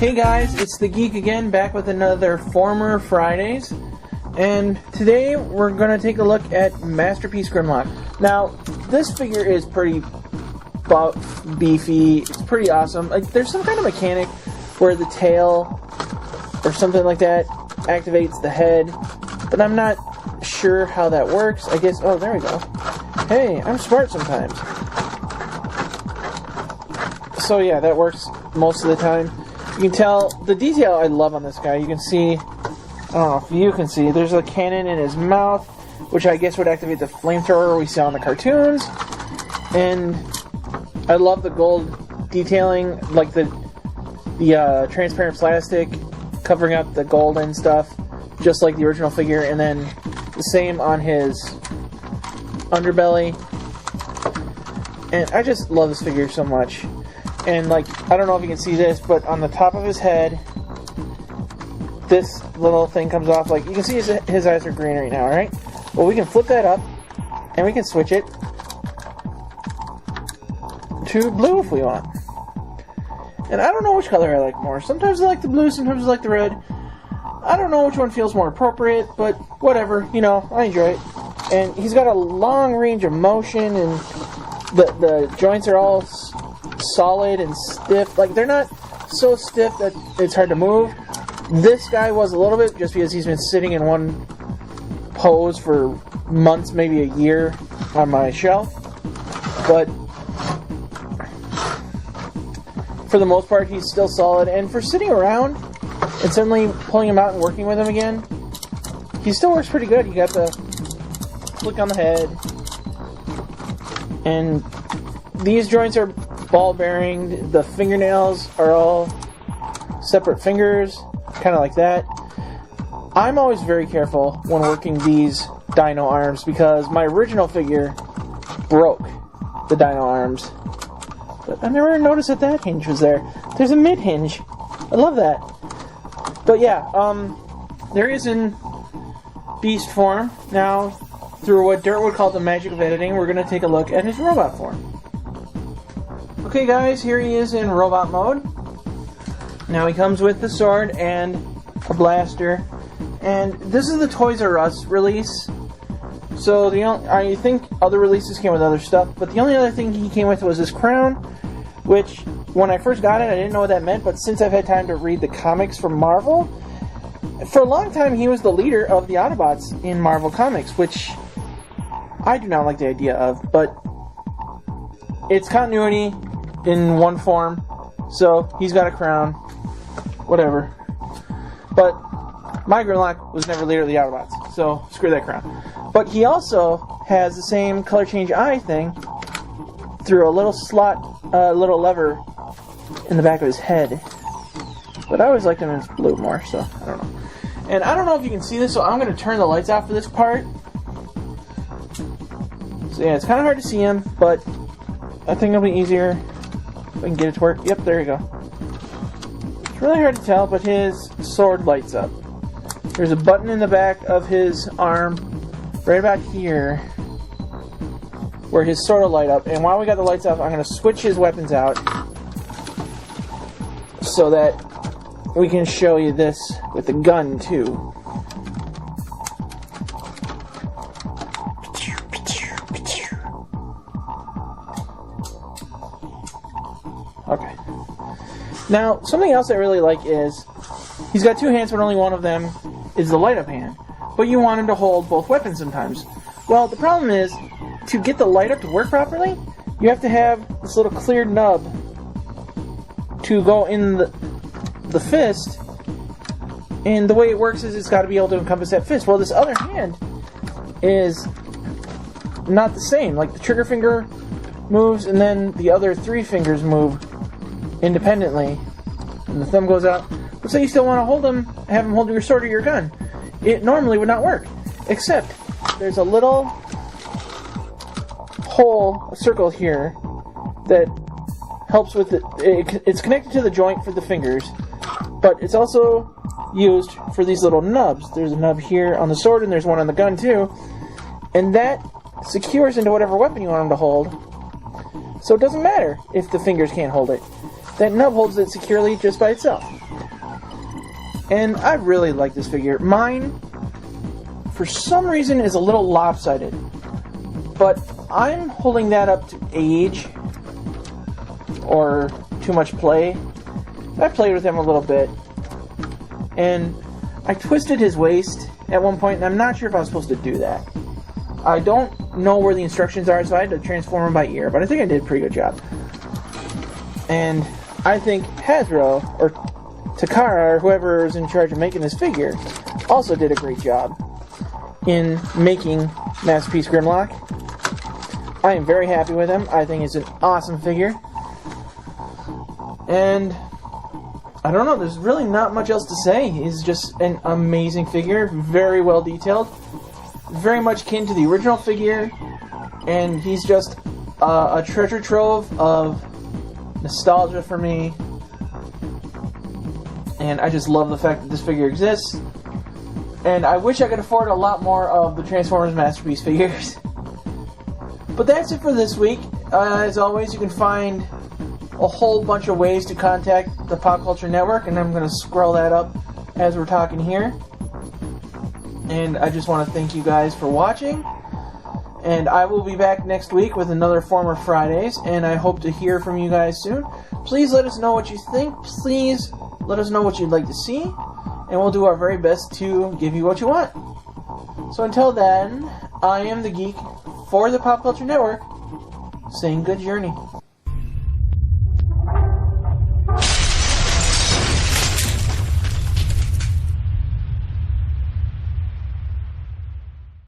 Hey guys, it's the Geek again, back with another Former Fridays, and today we're going to take a look at Masterpiece Grimlock. Now, this figure is pretty buff, beefy, it's pretty awesome. Like, there's some kind of mechanic where the tail or something like that activates the head, but I'm not sure how that works. I guess, oh, there we go. Hey, I'm smart sometimes. So yeah, that works most of the time. You can tell the detail I love on this guy. You can see, I don't know if you can see, there's a cannon in his mouth, which I guess would activate the flamethrower we saw in the cartoons. And I love the gold detailing, like the transparent plastic covering up the gold and stuff, just like the original figure. And then the same on his underbelly. And I just love this figure so much. And, like, I don't know if you can see this, but on the top of his head, this little thing comes off. Like, you can see his eyes are green right now, right? Well, we can flip that up, and we can switch it to blue if we want. And I don't know which color I like more. Sometimes I like the blue, sometimes I like the red. I don't know which one feels more appropriate, but whatever, you know, I enjoy it. And he's got a long range of motion, and the joints are all solid and stiff. Like, they're not so stiff that it's hard to move. This guy was a little bit, just because he's been sitting in one pose for months, maybe a year on my shelf. But for the most part, he's still solid. And for sitting around and suddenly pulling him out and working with him again, he still works pretty good. You got the flick on the head, and these joints are ball bearing. The fingernails are all separate fingers, kind of like that. I'm always very careful when working these dino arms because my original figure broke the dino arms. But I never noticed that hinge was there. There's a mid hinge. I love that. But yeah, there is in beast form. Now, through what Dirt would call the magic of editing, we're going to take a look at his robot form. Okay guys, here he is in robot mode. Now he comes with the sword and a blaster. And this is the Toys R Us release. So I think other releases came with other stuff, but the only other thing he came with was this crown, which when I first got it I didn't know what that meant, but since I've had time to read the comics from Marvel, for a long time he was the leader of the Autobots in Marvel Comics, which I do not like the idea of, but it's continuity in one form, so he's got a crown, whatever. But my Grimlock was never leader of the Autobots, so screw that crown. But he also has the same color change eye thing through a little slot, little lever in the back of his head. But I always liked him in blue more, so I don't know. And I don't know if you can see this, so I'm going to turn the lights off for this part. So yeah, it's kind of hard to see him, but I think it'll be easier if I can get it to work. Yep, there you go. It's really hard to tell, but his sword lights up. There's a button in the back of his arm, right about here, where his sword will light up. And while we got the lights off, I'm going to switch his weapons out so that we can show you this with the gun, too. Okay. Now, something else I really like is he's got two hands, but only one of them is the light-up hand. But you want him to hold both weapons sometimes. Well, the problem is, to get the light-up to work properly, you have to have this little clear nub to go in the fist. And the way it works is it's got to be able to encompass that fist. Well, this other hand is not the same. Like, the trigger finger moves, and then the other three fingers move independently, and the thumb goes out. But say you still want to hold him, have him hold your sword or your gun. It normally would not work, except there's a little hole, a circle here, that helps with it. It's connected to the joint for the fingers, but it's also used for these little nubs. There's a nub here on the sword, and there's one on the gun too, and that secures into whatever weapon you want him to hold. So it doesn't matter if the fingers can't hold it. That nub holds it securely just by itself. And I really like this figure. Mine, for some reason, is a little lopsided. But I'm holding that up to age or too much play. I played with him a little bit. And I twisted his waist at one point, and I'm not sure if I was supposed to do that. I don't know where the instructions are, so I had to transform him by ear, but I think I did a pretty good job. And I think Hasbro, or Takara, or whoever is in charge of making this figure, also did a great job in making Masterpiece Grimlock. I am very happy with him. I think it's an awesome figure. And I don't know, there's really not much else to say. He's just an amazing figure, very well detailed, very much kin to the original figure, and he's just a treasure trove of nostalgia for me. And I just love the fact that this figure exists. And I wish I could afford a lot more of the Transformers Masterpiece figures. But that's it for this week. As always, you can find a whole bunch of ways to contact the Pop Culture Network, and I'm going to scroll that up as we're talking here. And I just want to thank you guys for watching. And I will be back next week with another Former Fridays, and I hope to hear from you guys soon. Please let us know what you think. Please let us know what you'd like to see, and we'll do our very best to give you what you want. So until then, I am the Geek for the Pop Culture Network, saying good journey.